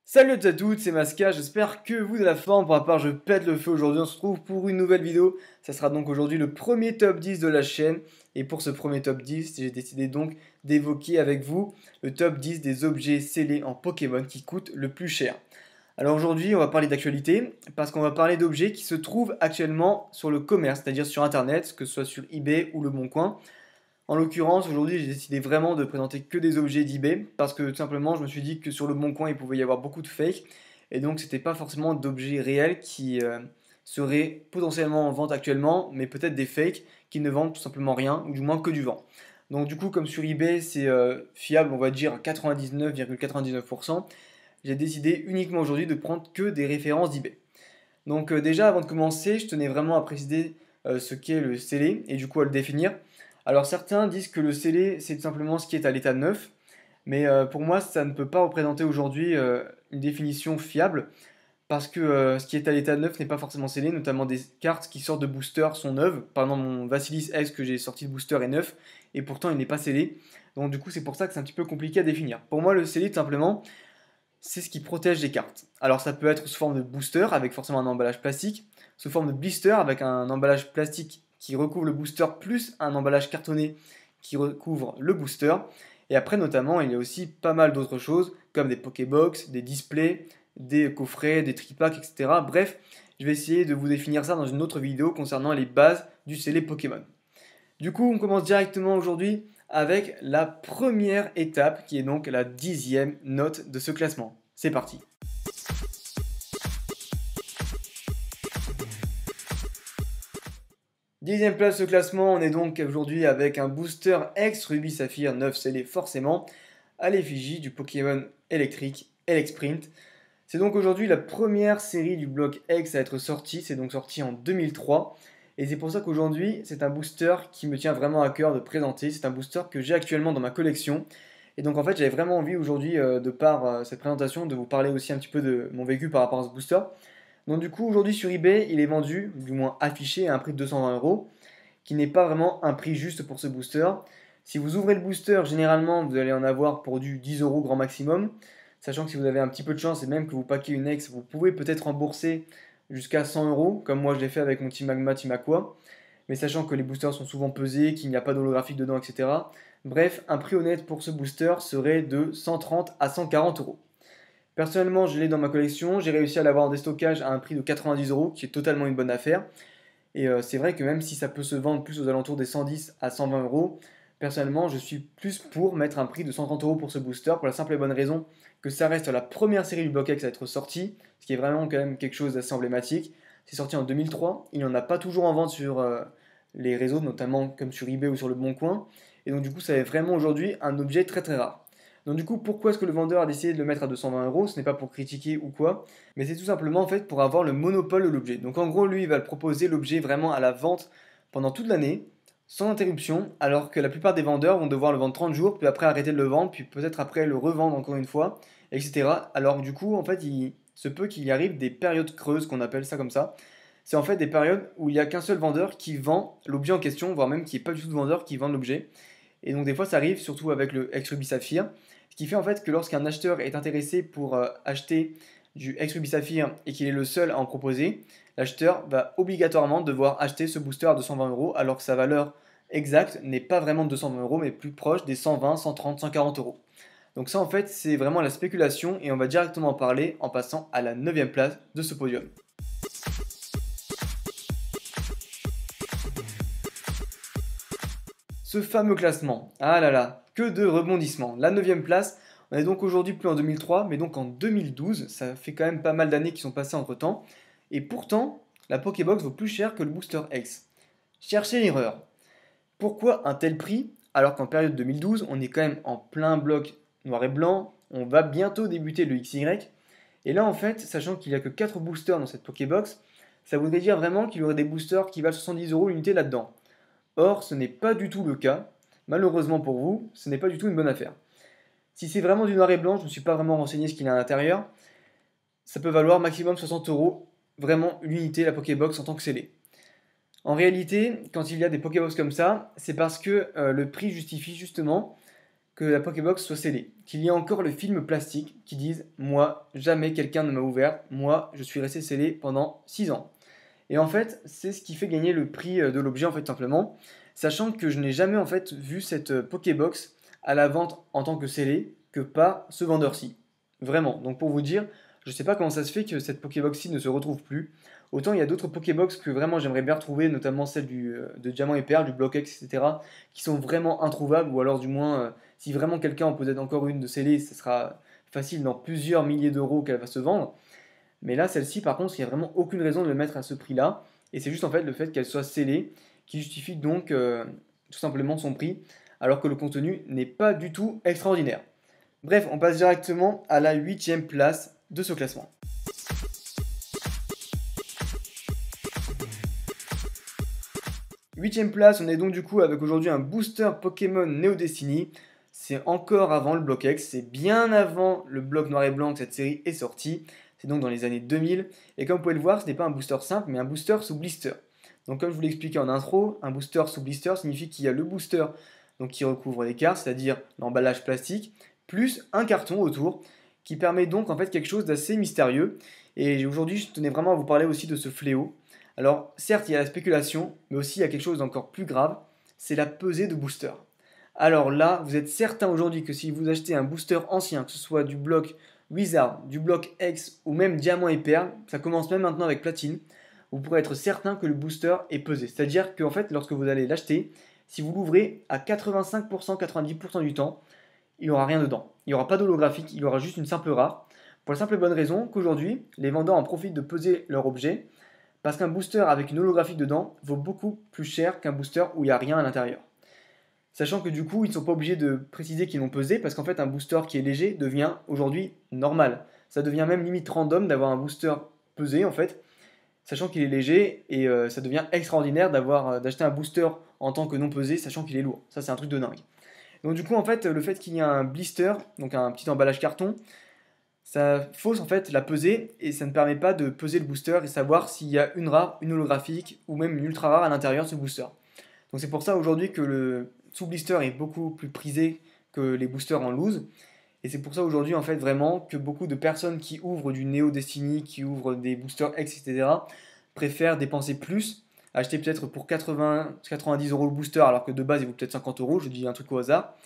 Salut à toutes, c'est Masca, j'espère que vous avez la forme. Pour ma part, je pète le feu aujourd'hui. On se retrouve pour une nouvelle vidéo. Ça sera donc aujourd'hui le premier top 10 de la chaîne. Et pour ce premier top 10, j'ai décidé donc d'évoquer avec vous le top 10 des objets scellés en Pokémon qui coûtent le plus cher. Alors aujourd'hui, on va parler d'actualité parce qu'on va parler d'objets qui se trouvent actuellement sur le commerce, c'est-à-dire sur internet, que ce soit sur eBay ou Le Bon Coin. En l'occurrence, aujourd'hui, j'ai décidé vraiment de présenter que des objets d'eBay parce que tout simplement, je me suis dit que sur Le Bon Coin, il pouvait y avoir beaucoup de fakes et donc c'était pas forcément d'objets réels qui seraient potentiellement en vente actuellement, mais peut-être des fakes qui ne vendent tout simplement rien ou du moins que du vent. Donc du coup, comme sur eBay, c'est fiable, on va dire à 99,99%, j'ai décidé uniquement aujourd'hui de prendre que des références d'eBay. Donc déjà, avant de commencer, je tenais vraiment à préciser ce qu'est le scellé et du coup à le définir. Alors certains disent que le scellé, c'est tout simplement ce qui est à l'état neuf, mais pour moi, ça ne peut pas représenter aujourd'hui une définition fiable, parce que ce qui est à l'état neuf n'est pas forcément scellé, notamment des cartes qui sortent de booster sont neuves. Par exemple, mon Vassilis X que j'ai sorti de booster est neuf, et pourtant il n'est pas scellé. Donc du coup, c'est pour ça que c'est un petit peu compliqué à définir. Pour moi, le scellé, tout simplement, c'est ce qui protège les cartes. Alors ça peut être sous forme de booster avec forcément un emballage plastique, sous forme de blister avec un emballage plastique qui recouvre le booster plus un emballage cartonné qui recouvre le booster. Et après notamment il y a aussi pas mal d'autres choses comme des Pokébox, des displays, des coffrets, des tripacks, etc. Bref, je vais essayer de vous définir ça dans une autre vidéo concernant les bases du scellé Pokémon. Du coup, on commence directement aujourd'hui avec la première étape qui est donc la 10e note de ce classement. C'est parti. Dixième place de ce classement, on est donc aujourd'hui avec un booster X Ruby Saphir 9 scellé forcément à l'effigie du Pokémon électrique Elexprint. C'est donc aujourd'hui la première série du bloc X à être sortie, c'est donc sorti en 2003. Et c'est pour ça qu'aujourd'hui, c'est un booster qui me tient vraiment à cœur de présenter. C'est un booster que j'ai actuellement dans ma collection. Et donc en fait, j'avais vraiment envie aujourd'hui, de par cette présentation, de vous parler aussi un petit peu de mon vécu par rapport à ce booster. Donc du coup, aujourd'hui sur eBay, il est vendu, du moins affiché, à un prix de 220 €, qui n'est pas vraiment un prix juste pour ce booster. Si vous ouvrez le booster, généralement, vous allez en avoir pour du 10 € grand maximum. Sachant que si vous avez un petit peu de chance et même que vous paquez une ex, vous pouvez peut-être rembourser jusqu'à 100 €, comme moi je l'ai fait avec mon Team Magma, Team Aqua. Mais sachant que les boosters sont souvent pesés, qu'il n'y a pas d'holographique dedans, etc. Bref, un prix honnête pour ce booster serait de 130 à 140 €. Personnellement, je l'ai dans ma collection, j'ai réussi à l'avoir en déstockage à un prix de 90 €, qui est totalement une bonne affaire. Et c'est vrai que même si ça peut se vendre plus aux alentours des 110 à 120 €, personnellement, je suis plus pour mettre un prix de 130 € pour ce booster, pour la simple et bonne raison que ça reste la première série du Block X à être sortie, ce qui est vraiment quand même quelque chose d'assez emblématique. C'est sorti en 2003, il n'y en a pas toujours en vente sur les réseaux, notamment comme sur eBay ou sur Le Bon Coin. Et donc du coup, ça est vraiment aujourd'hui un objet très très rare. Donc du coup, pourquoi est-ce que le vendeur a décidé de le mettre à 220 €? Ce n'est pas pour critiquer ou quoi, mais c'est tout simplement en fait pour avoir le monopole de l'objet. Donc en gros, lui, il va le proposer l'objet vraiment à la vente pendant toute l'année, sans interruption, alors que la plupart des vendeurs vont devoir le vendre 30 jours, puis après arrêter de le vendre, puis peut-être après le revendre encore une fois, etc. Alors du coup, en fait, il se peut qu'il y arrive des périodes creuses, qu'on appelle ça comme ça. C'est en fait des périodes où il n'y a qu'un seul vendeur qui vend l'objet en question, voire même qu'il n'y ait pas du tout de vendeur qui vend l'objet. Et donc des fois ça arrive, surtout avec le X-Ruby Saphir, ce qui fait en fait que lorsqu'un acheteur est intéressé pour acheter du X-Ruby Saphir et qu'il est le seul à en proposer, l'acheteur va obligatoirement devoir acheter ce booster à 220 € alors que sa valeur exacte n'est pas vraiment de 220 € mais plus proche des 120, 130, 140 €. Donc ça en fait c'est vraiment la spéculation et on va directement en parler en passant à la 9e place de ce podium. Ce fameux classement, ah là là, que de rebondissements. La 9e place, on est donc aujourd'hui plus en 2003, mais donc en 2012, ça fait quand même pas mal d'années qui sont passées entre temps, et pourtant, la Pokébox vaut plus cher que le Booster X. Cherchez l'erreur. Pourquoi un tel prix alors qu'en période 2012, on est quand même en plein bloc noir et blanc, on va bientôt débuter le XY, et là en fait, sachant qu'il n'y a que 4 boosters dans cette Pokébox, ça voudrait dire vraiment qu'il y aurait des boosters qui valent 70 € l'unité là-dedans. Or, ce n'est pas du tout le cas. Malheureusement pour vous, ce n'est pas du tout une bonne affaire. Si c'est vraiment du noir et blanc, je ne me suis pas vraiment renseigné ce qu'il y a à l'intérieur, ça peut valoir maximum 60 € vraiment l'unité, la Pokébox en tant que scellé. En réalité, quand il y a des Pokébox comme ça, c'est parce que le prix justifie justement que la Pokébox soit scellée. Qu'il y ait encore le film plastique qui dise moi, jamais quelqu'un ne m'a ouvert, moi, je suis resté scellé pendant 6 ans. Et en fait, c'est ce qui fait gagner le prix de l'objet, en fait, simplement. Sachant que je n'ai jamais, en fait, vu cette Pokébox à la vente en tant que scellée que par ce vendeur-ci. Vraiment. Donc, pour vous dire, je ne sais pas comment ça se fait que cette Pokébox-ci ne se retrouve plus. Autant il y a d'autres Pokébox que vraiment j'aimerais bien retrouver, notamment celle de Diamant et Perle, du Block X, etc., qui sont vraiment introuvables, ou alors du moins, si vraiment quelqu'un en possède encore une de scellée, ce sera facile dans plusieurs milliers d'euros qu'elle va se vendre. Mais là, celle-ci, par contre, il n'y a vraiment aucune raison de le mettre à ce prix-là. Et c'est juste en fait le fait qu'elle soit scellée qui justifie donc tout simplement son prix, alors que le contenu n'est pas du tout extraordinaire. Bref, on passe directement à la 8e place de ce classement. 8e place, on est donc du coup avec aujourd'hui un booster Pokémon Neo Destiny. C'est encore avant le bloc X, c'est bien avant le bloc noir et blanc que cette série est sortie. C'est donc dans les années 2000. Et comme vous pouvez le voir, ce n'est pas un booster simple, mais un booster sous blister. Donc comme je vous l'ai expliqué en intro, un booster sous blister signifie qu'il y a le booster donc, qui recouvre les cartes, c'est-à-dire l'emballage plastique, plus un carton autour, qui permet donc en fait quelque chose d'assez mystérieux. Et aujourd'hui, je tenais vraiment à vous parler aussi de ce fléau. Alors, certes, il y a la spéculation, mais aussi il y a quelque chose d'encore plus grave, c'est la pesée de booster. Alors là, vous êtes certain aujourd'hui que si vous achetez un booster ancien, que ce soit du bloc Wizard, du bloc X ou même Diamant et Perle, ça commence même maintenant avec Platine, vous pourrez être certain que le booster est pesé. C'est-à-dire qu'en fait, lorsque vous allez l'acheter, si vous l'ouvrez à 85%, 90% du temps, il n'y aura rien dedans. Il n'y aura pas d'holographique, il y aura juste une simple rare. Pour la simple et bonne raison qu'aujourd'hui, les vendeurs en profitent de peser leur objet parce qu'un booster avec une holographique dedans vaut beaucoup plus cher qu'un booster où il n'y a rien à l'intérieur. Sachant que du coup, ils ne sont pas obligés de préciser qu'ils l'ont pesé parce qu'en fait, un booster qui est léger devient aujourd'hui normal. Ça devient même limite random d'avoir un booster pesé en fait, sachant qu'il est léger et ça devient extraordinaire d'acheter un booster en tant que non pesé, sachant qu'il est lourd. Ça, c'est un truc de dingue. Donc du coup, en fait, le fait qu'il y ait un blister, donc un petit emballage carton, ça fausse en fait la pesée et ça ne permet pas de peser le booster et savoir s'il y a une rare, une holographique ou même une ultra rare à l'intérieur de ce booster. Donc c'est pour ça aujourd'hui que le sous blister est beaucoup plus prisé que les boosters en loose. Et c'est pour ça aujourd'hui en fait vraiment que beaucoup de personnes qui ouvrent du Neo Destiny, qui ouvrent des boosters X, etc. préfèrent dépenser plus, acheter peut-être pour 80-90 euros le booster alors que de base il vaut peut-être 50 euros, je dis un truc au hasard.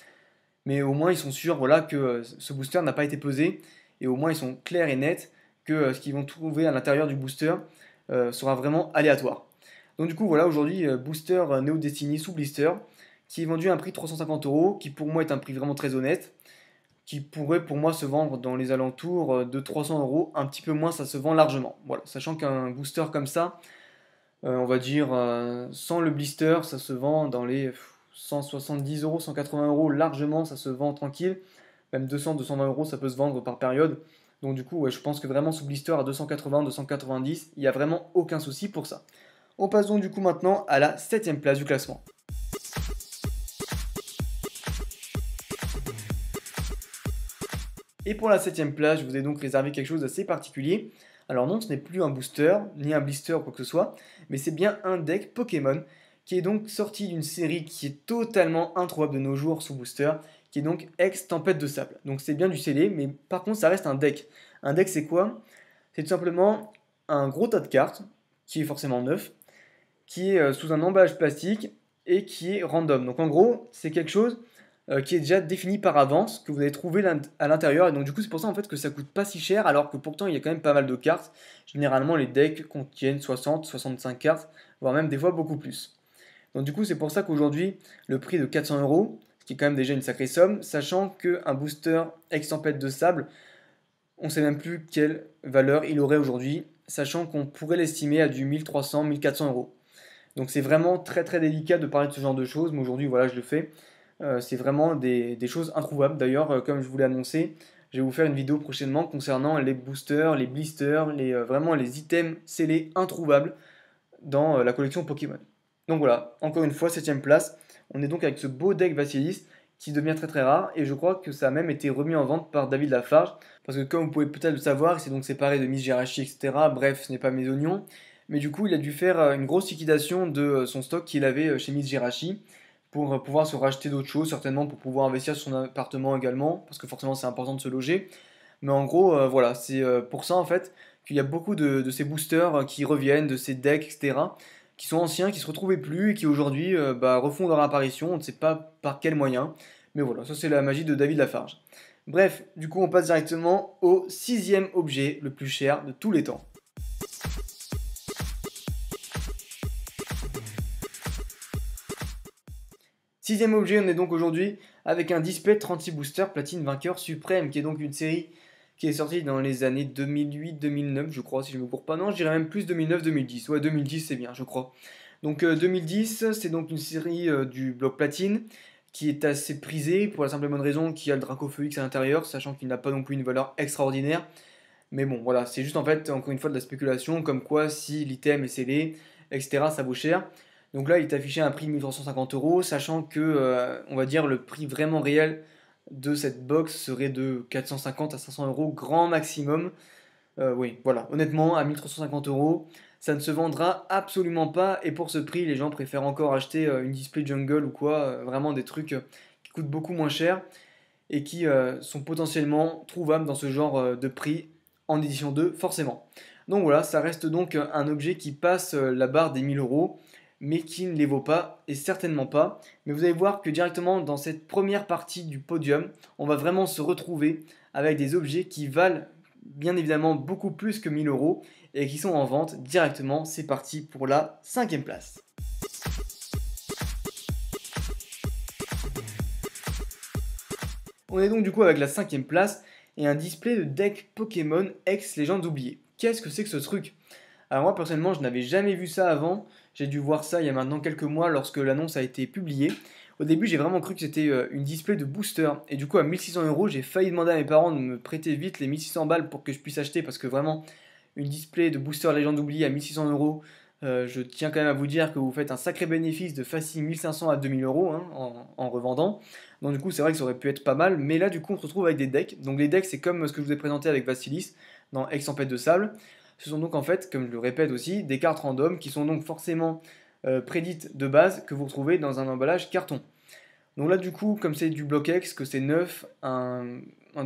Mais au moins ils sont sûrs voilà, que ce booster n'a pas été pesé et au moins ils sont clairs et nets que ce qu'ils vont trouver à l'intérieur du booster sera vraiment aléatoire. Donc du coup voilà aujourd'hui booster Neo Destiny sous blister qui est vendu à un prix de 350 euros, qui pour moi est un prix vraiment très honnête, qui pourrait pour moi se vendre dans les alentours de 300 euros, un petit peu moins ça se vend largement. Voilà, sachant qu'un booster comme ça, on va dire sans le blister, ça se vend dans les 170 euros, 180 euros largement, ça se vend tranquille. Même 200, 220 euros, ça peut se vendre par période. Donc du coup, ouais, je pense que vraiment sous blister à 280, 290, il n'y a vraiment aucun souci pour ça. On passe donc du coup maintenant à la 7ème place du classement. Et pour la 7ème place, je vous ai donc réservé quelque chose d'assez particulier. Alors non, ce n'est plus un booster, ni un blister ou quoi que ce soit, mais c'est bien un deck Pokémon qui est donc sorti d'une série qui est totalement introuvable de nos jours sous booster, qui est donc Ex Tempête de Sable. Donc c'est bien du scellé, mais par contre ça reste un deck. Un deck c'est quoi? C'est tout simplement un gros tas de cartes, qui est forcément neuf, qui est sous un emballage plastique et qui est random. Donc en gros, c'est quelque chose qui est déjà défini par avance, que vous allez trouver à l'intérieur. Et donc du coup, c'est pour ça en fait que ça coûte pas si cher, alors que pourtant il y a quand même pas mal de cartes. Généralement, les decks contiennent 60, 65 cartes, voire même des fois beaucoup plus. Donc du coup, c'est pour ça qu'aujourd'hui, le prix de 400 euros, ce qui est quand même déjà une sacrée somme, sachant qu'un booster ex-tempête de sable, on ne sait même plus quelle valeur il aurait aujourd'hui, sachant qu'on pourrait l'estimer à du 1300, 1400 euros. Donc c'est vraiment très très délicat de parler de ce genre de choses, mais aujourd'hui voilà je le fais. C'est vraiment des choses introuvables. D'ailleurs, comme je vous l'ai annoncé, je vais vous faire une vidéo prochainement concernant les boosters, les blisters, vraiment les items scellés introuvables dans la collection Pokémon. Donc voilà, encore une fois, 7ème place. On est donc avec ce beau deck Vassilis qui devient très très rare et je crois que ça a même été remis en vente par David Lafarge parce que comme vous pouvez peut-être le savoir, il s'est donc séparé de Miss Jirachi, etc. Bref, ce n'est pas mes oignons. mais du coup il a dû faire une grosse liquidation de son stock qu'il avait chez Miss Jirachi pour pouvoir se racheter d'autres choses, certainement pour pouvoir investir sur son appartement également, parce que forcément c'est important de se loger. Mais en gros, voilà, c'est pour ça en fait qu'il y a beaucoup de ces boosters qui reviennent, de ces decks, etc., qui sont anciens, qui se retrouvaient plus et qui aujourd'hui refont leur apparition. On ne sait pas par quel moyen. Mais voilà, ça c'est la magie de David Lafarge. Bref, du coup on passe directement au sixième objet le plus cher de tous les temps. Sixième objet, on est donc aujourd'hui avec un display 36 Booster Platine Vainqueur Suprême, qui est donc une série qui est sortie dans les années 2008-2009, je crois, si je me cours pas. Non, je dirais même plus 2009-2010. Ouais, 2010, c'est bien, je crois. Donc 2010, c'est donc une série du bloc platine qui est assez prisée pour la simple et bonne raison qu'il y a le Dracophoix à l'intérieur, sachant qu'il n'a pas non plus une valeur extraordinaire. Mais bon, voilà, c'est juste en fait, encore une fois, de la spéculation, comme quoi si l'item est scellé, etc., ça vaut cher. Donc là, il est affiché à un prix de 1350 euros, sachant que, on va dire, le prix vraiment réel de cette box serait de 450 à 500 euros, grand maximum. Oui, voilà, honnêtement, à 1350 euros, ça ne se vendra absolument pas. Et pour ce prix, les gens préfèrent encore acheter une display jungle ou quoi, vraiment des trucs qui coûtent beaucoup moins cher et qui sont potentiellement trouvables dans ce genre de prix en édition 2, forcément. Donc voilà, ça reste donc un objet qui passe la barre des 1000 euros, mais qui ne les vaut pas, et certainement pas. Mais vous allez voir que directement dans cette première partie du podium, on va vraiment se retrouver avec des objets qui valent bien évidemment beaucoup plus que 1000 euros et qui sont en vente directement. C'est parti pour la cinquième place. On est donc du coup avec la cinquième place et un display de deck Pokémon ex Légende oubliée. Qu'est-ce que c'est que ce truc? Alors moi personnellement je n'avais jamais vu ça avant, j'ai dû voir ça il y a maintenant quelques mois lorsque l'annonce a été publiée. Au début j'ai vraiment cru que c'était une display de booster et du coup à 1600 euros j'ai failli demander à mes parents de me prêter vite les 1600 balles pour que je puisse acheter parce que vraiment une display de booster Légende oubliée à 1600 euros, je tiens quand même à vous dire que vous faites un sacré bénéfice de facile 1500 à 2000 euros hein, en revendant. Donc du coup c'est vrai que ça aurait pu être pas mal, mais là du coup on se retrouve avec des decks. Donc les decks c'est comme ce que je vous ai présenté avec Vassilis dans Ex-Tempête de Sable. Ce sont donc en fait, comme je le répète aussi, des cartes random qui sont donc forcément prédites de base que vous retrouvez dans un emballage carton. Donc là du coup, comme c'est du bloc X, que c'est neuf, un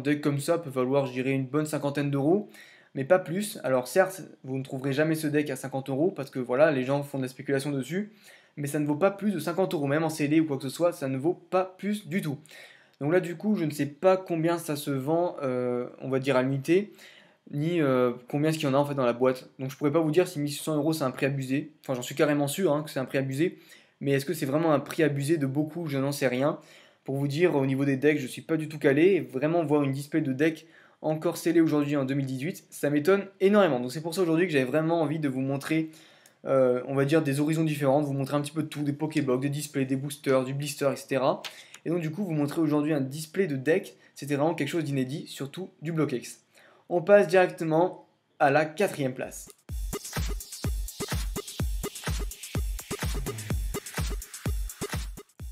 deck comme ça peut valoir je dirais une bonne cinquantaine d'euros, mais pas plus. Alors certes, vous ne trouverez jamais ce deck à 50 euros parce que voilà, les gens font de la spéculation dessus, mais ça ne vaut pas plus de 50 euros, même en CD ou quoi que ce soit, ça ne vaut pas plus du tout. Donc là du coup, je ne sais pas combien ça se vend, on va dire à l'unité ni combien est-ce qu'il y en a en fait dans la boîte. Donc je pourrais pas vous dire si 1600 euros c'est un prix abusé. Enfin j'en suis carrément sûr hein, que c'est un prix abusé. Mais est-ce que c'est vraiment un prix abusé de beaucoup? Je n'en sais rien. Pour vous dire, au niveau des decks, je suis pas du tout calé. Et vraiment voir une display de deck encore scellée aujourd'hui en 2018, ça m'étonne énormément. Donc c'est pour ça aujourd'hui que j'avais vraiment envie de vous montrer, on va dire, des horizons différents, de vous montrer un petit peu de tout, des Pokébox, des displays, des boosters, du blister, etc. Et donc du coup, vous montrer aujourd'hui un display de deck, c'était vraiment quelque chose d'inédit, surtout du Block X. On passe directement à la quatrième place.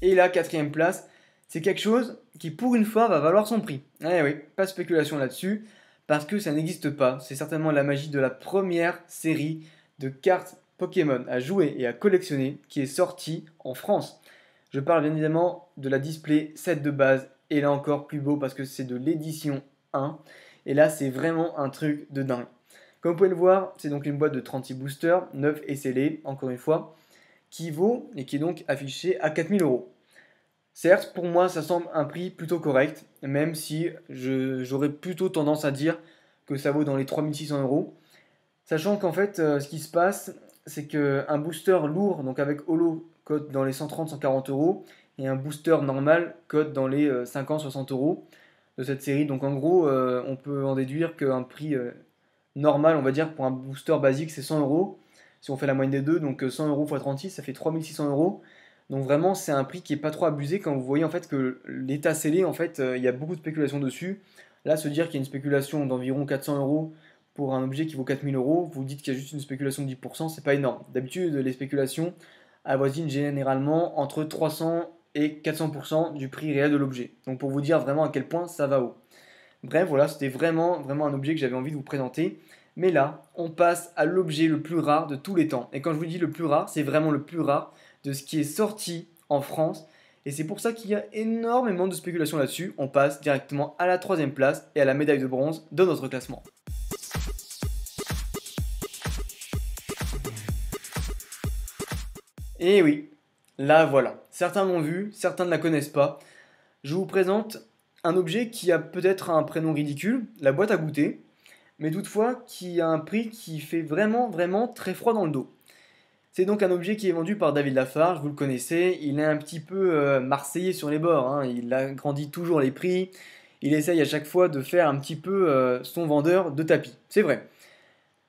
Et la quatrième place, c'est quelque chose qui pour une fois va valoir son prix. Eh oui, pas de spéculation là-dessus, parce que ça n'existe pas. C'est certainement la magie de la première série de cartes Pokémon à jouer et à collectionner qui est sortie en France. Je parle bien évidemment de la display 7 de base, et là encore plus beau parce que c'est de l'édition 1. Et là, c'est vraiment un truc de dingue. Comme vous pouvez le voir, c'est donc une boîte de 36 boosters, 9 et scellé, encore une fois, qui vaut et qui est donc affiché à 4000 euros. Certes, pour moi, ça semble un prix plutôt correct, même si j'aurais plutôt tendance à dire que ça vaut dans les 3600 euros. Sachant qu'en fait, ce qui se passe, c'est qu'un booster lourd, donc avec holo, cote dans les 130-140 euros, et un booster normal cote dans les 50-60 euros de cette série. Donc en gros, on peut en déduire qu'un prix normal, on va dire, pour un booster basique, c'est 100 euros. Si on fait la moyenne des deux, donc 100 euros x 36, ça fait 3600 euros. Donc vraiment, c'est un prix qui est pas trop abusé quand vous voyez en fait que l'état scellé, en fait, il y a beaucoup de spéculation dessus. Là, se dire qu'il y a une spéculation d'environ 400 euros pour un objet qui vaut 4000 euros, vous dites qu'il y a juste une spéculation de 10%, c'est pas énorme. D'habitude, les spéculations avoisinent généralement entre 300 et 400% du prix réel de l'objet. Donc pour vous dire vraiment à quel point ça va haut. Bref, voilà, c'était vraiment un objet que j'avais envie de vous présenter. Mais là, on passe à l'objet le plus rare de tous les temps. Et quand je vous dis le plus rare, c'est vraiment le plus rare de ce qui est sorti en France. Et c'est pour ça qu'il y a énormément de spéculation là-dessus. On passe directement à la troisième place et à la médaille de bronze de notre classement. Et oui, là voilà. Certains l'ont vu, certains ne la connaissent pas. Je vous présente un objet qui a peut-être un prénom ridicule, la boîte à goûter, mais toutefois qui a un prix qui fait vraiment, vraiment très froid dans le dos. C'est donc un objet qui est vendu par David Lafarge, vous le connaissez, il est un petit peu marseillais sur les bords, hein. Il agrandit toujours les prix, il essaye à chaque fois de faire un petit peu son vendeur de tapis, c'est vrai.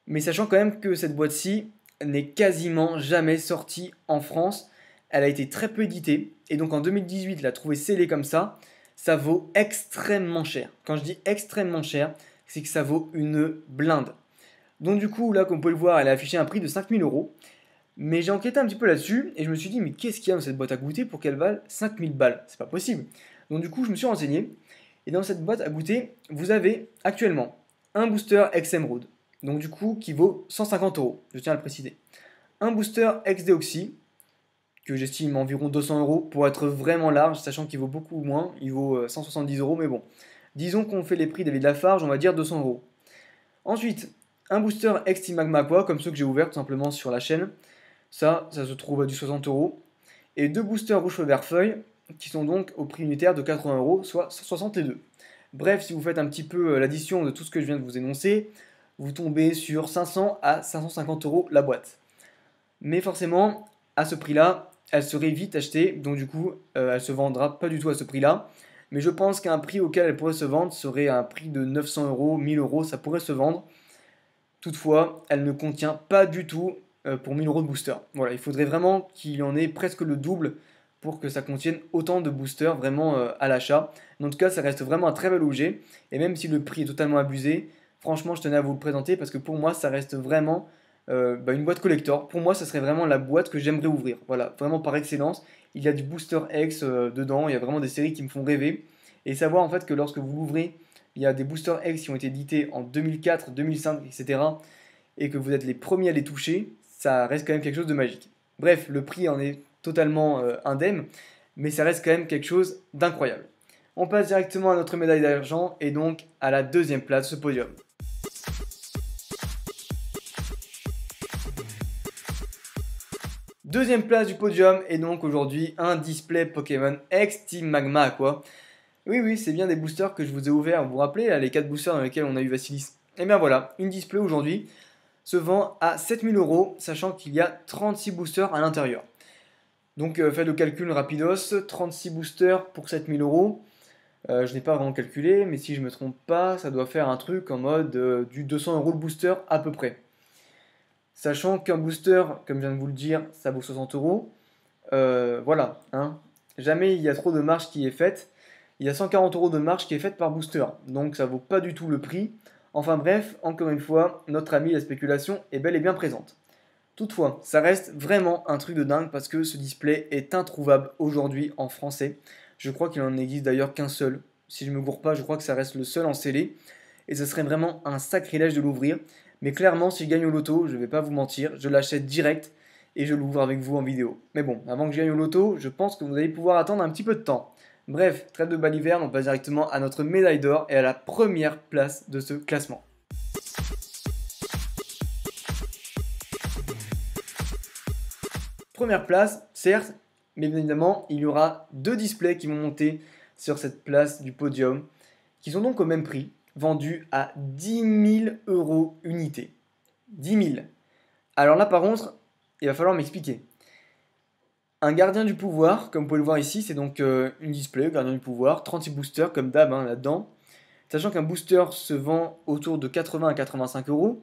Mais sachant quand même que cette boîte-ci n'est quasiment jamais sortie en France, elle a été très peu éditée, et donc en 2018, la trouver scellée comme ça vaut extrêmement cher. Quand je dis extrêmement cher, c'est que ça vaut une blinde. Donc du coup, là, comme vous pouvez le voir, elle a affiché un prix de 5000 euros. Mais j'ai enquêté un petit peu là-dessus et je me suis dit, mais qu'est-ce qu'il y a dans cette boîte à goûter pour qu'elle vaille 5000 balles? C'est pas possible. Donc du coup, je me suis renseigné. Et dans cette boîte à goûter, vous avez actuellement un booster X Emerald. Donc du coup, qui vaut 150 euros. Je tiens à le préciser. Un booster X Deoxy, que j'estime environ 200 euros pour être vraiment large, sachant qu'il vaut beaucoup moins. Il vaut 170 euros, mais bon. Disons qu'on fait les prix David Lafarge, on va dire 200 euros. Ensuite, un booster X Team Magma Aqua, comme ceux que j'ai ouverts tout simplement sur la chaîne. Ça se trouve à du 60 euros. Et deux boosters rouge feu vert feuille qui sont donc au prix unitaire de 80 euros, soit 162. Bref, si vous faites un petit peu l'addition de tout ce que je viens de vous énoncer, vous tombez sur 500 à 550 euros la boîte. Mais forcément, à ce prix-là, elle serait vite achetée, donc du coup, elle se vendra pas du tout à ce prix-là. Mais je pense qu'un prix auquel elle pourrait se vendre serait un prix de 900 euros, 1000 euros, ça pourrait se vendre. Toutefois, elle ne contient pas du tout pour 1000 euros de booster. Voilà, il faudrait vraiment qu'il y en ait presque le double pour que ça contienne autant de boosters vraiment à l'achat. En tout cas, ça reste vraiment un très bel objet. Et même si le prix est totalement abusé, franchement, je tenais à vous le présenter parce que pour moi, ça reste vraiment une boîte collector. Pour moi, ça serait vraiment la boîte que j'aimerais ouvrir. Voilà, vraiment par excellence. Il y a du Booster X dedans, il y a vraiment des séries qui me font rêver. Et savoir en fait que lorsque vous l'ouvrez, il y a des Booster X qui ont été édités en 2004, 2005, etc. Et que vous êtes les premiers à les toucher, ça reste quand même quelque chose de magique. Bref, le prix en est totalement indemne, mais ça reste quand même quelque chose d'incroyable. On passe directement à notre médaille d'argent et donc à la deuxième place de ce podium. Deuxième place du podium et donc aujourd'hui un display Pokémon X Team Magma quoi. Oui oui c'est bien des boosters que je vous ai ouverts, vous vous rappelez là, les 4 boosters dans lesquels on a eu Vassilis. Et bien voilà, une display aujourd'hui se vend à 7000 euros, sachant qu'il y a 36 boosters à l'intérieur. Donc faites le calcul rapidos, 36 boosters pour 7000 euros. Je n'ai pas vraiment calculé, mais si je ne me trompe pas, ça doit faire un truc en mode du 200 euros le booster à peu près. Sachant qu'un booster, comme je viens de vous le dire, ça vaut 60 euros. Voilà, hein. Jamais il y a trop de marge qui est faite. Il y a 140 euros de marge qui est faite par booster, donc ça vaut pas du tout le prix. Enfin bref, encore une fois, notre ami la spéculation est bel et bien présente. Toutefois, ça reste vraiment un truc de dingue parce que ce display est introuvable aujourd'hui en français. Je crois qu'il en existe d'ailleurs qu'un seul. Si je me gourre pas, je crois que ça reste le seul en scellé. Et ce serait vraiment un sacrilège de l'ouvrir. Mais clairement, si je gagne au loto, je ne vais pas vous mentir, je l'achète direct et je l'ouvre avec vous en vidéo. Mais bon, avant que je gagne au loto, je pense que vous allez pouvoir attendre un petit peu de temps. Bref, trêve de baliverne, on passe directement à notre médaille d'or et à la première place de ce classement. Première place, certes, mais bien évidemment, il y aura deux displays qui vont monter sur cette place du podium, qui sont donc au même prix, vendus à 10 000 euros unité. 10 000. Alors là, par contre, il va falloir m'expliquer. Un gardien du pouvoir, comme vous pouvez le voir ici, c'est donc une display, gardien du pouvoir, 36 boosters comme d'hab hein, là-dedans. Sachant qu'un booster se vend autour de 80 à 85 euros,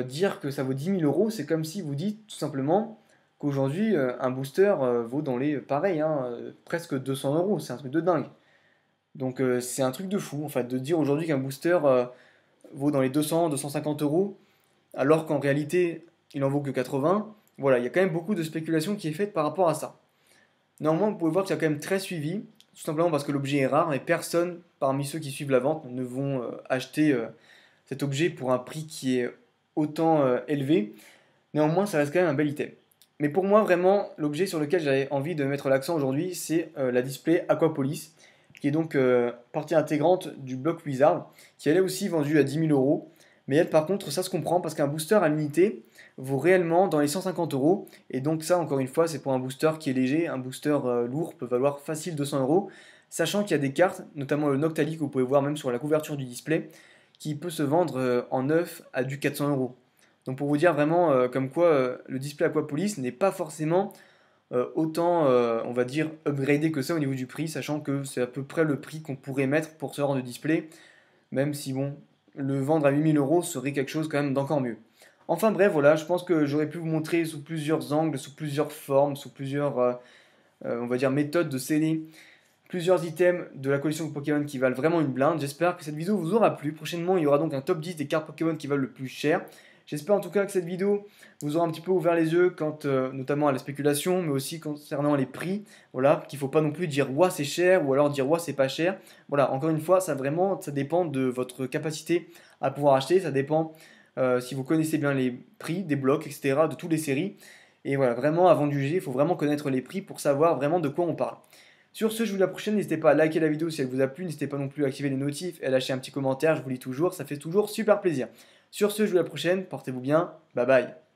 dire que ça vaut 10 000 euros, c'est comme si vous dites tout simplement qu'aujourd'hui, un booster vaut dans les, pareil, hein, presque 200 euros. C'est un truc de dingue. Donc c'est un truc de fou, en fait, de dire aujourd'hui qu'un booster vaut dans les 200, 250 euros, alors qu'en réalité, il en vaut que 80. Voilà, il y a quand même beaucoup de spéculation qui est faite par rapport à ça. Néanmoins, vous pouvez voir que c'est quand même très suivi, tout simplement parce que l'objet est rare et personne parmi ceux qui suivent la vente ne vont acheter cet objet pour un prix qui est autant élevé. Néanmoins, ça reste quand même un bel item. Mais pour moi, vraiment, l'objet sur lequel j'avais envie de mettre l'accent aujourd'hui, c'est la display Aquapolis, qui est donc partie intégrante du bloc Wizard, qui elle est aussi vendue à 10 000 euros. Mais elle, par contre, ça se comprend parce qu'un booster à l'unité vaut réellement dans les 150 euros. Et donc, ça, encore une fois, c'est pour un booster qui est léger. Un booster lourd peut valoir facile 200 euros. Sachant qu'il y a des cartes, notamment le Noctali, que vous pouvez voir même sur la couverture du display, qui peut se vendre en neuf à du 400 euros. Donc pour vous dire vraiment comme quoi le display Aquapolis n'est pas forcément autant, on va dire, upgradé que ça au niveau du prix, sachant que c'est à peu près le prix qu'on pourrait mettre pour ce genre de display, même si bon, le vendre à 8000 euros serait quelque chose quand même d'encore mieux. Enfin bref, voilà, je pense que j'aurais pu vous montrer sous plusieurs angles, sous plusieurs formes, sous plusieurs, on va dire, méthodes de sceller plusieurs items de la collection Pokémon qui valent vraiment une blinde. J'espère que cette vidéo vous aura plu. Prochainement, il y aura donc un top 10 des cartes Pokémon qui valent le plus cher. J'espère en tout cas que cette vidéo vous aura un petit peu ouvert les yeux quant notamment à la spéculation, mais aussi concernant les prix. Voilà, qu'il ne faut pas non plus dire ouah c'est cher ou alors dire ouah c'est pas cher. Voilà, encore une fois, ça vraiment, ça dépend de votre capacité à pouvoir acheter. Ça dépend si vous connaissez bien les prix des blocs, etc., de toutes les séries. Et voilà, vraiment, avant de juger, il faut vraiment connaître les prix pour savoir vraiment de quoi on parle. Sur ce, je vous dis à la prochaine. N'hésitez pas à liker la vidéo si elle vous a plu. N'hésitez pas non plus à activer les notifs et à lâcher un petit commentaire. Je vous lis toujours. Ça fait toujours super plaisir. Sur ce, je vous dis à la prochaine. Portez-vous bien. Bye bye.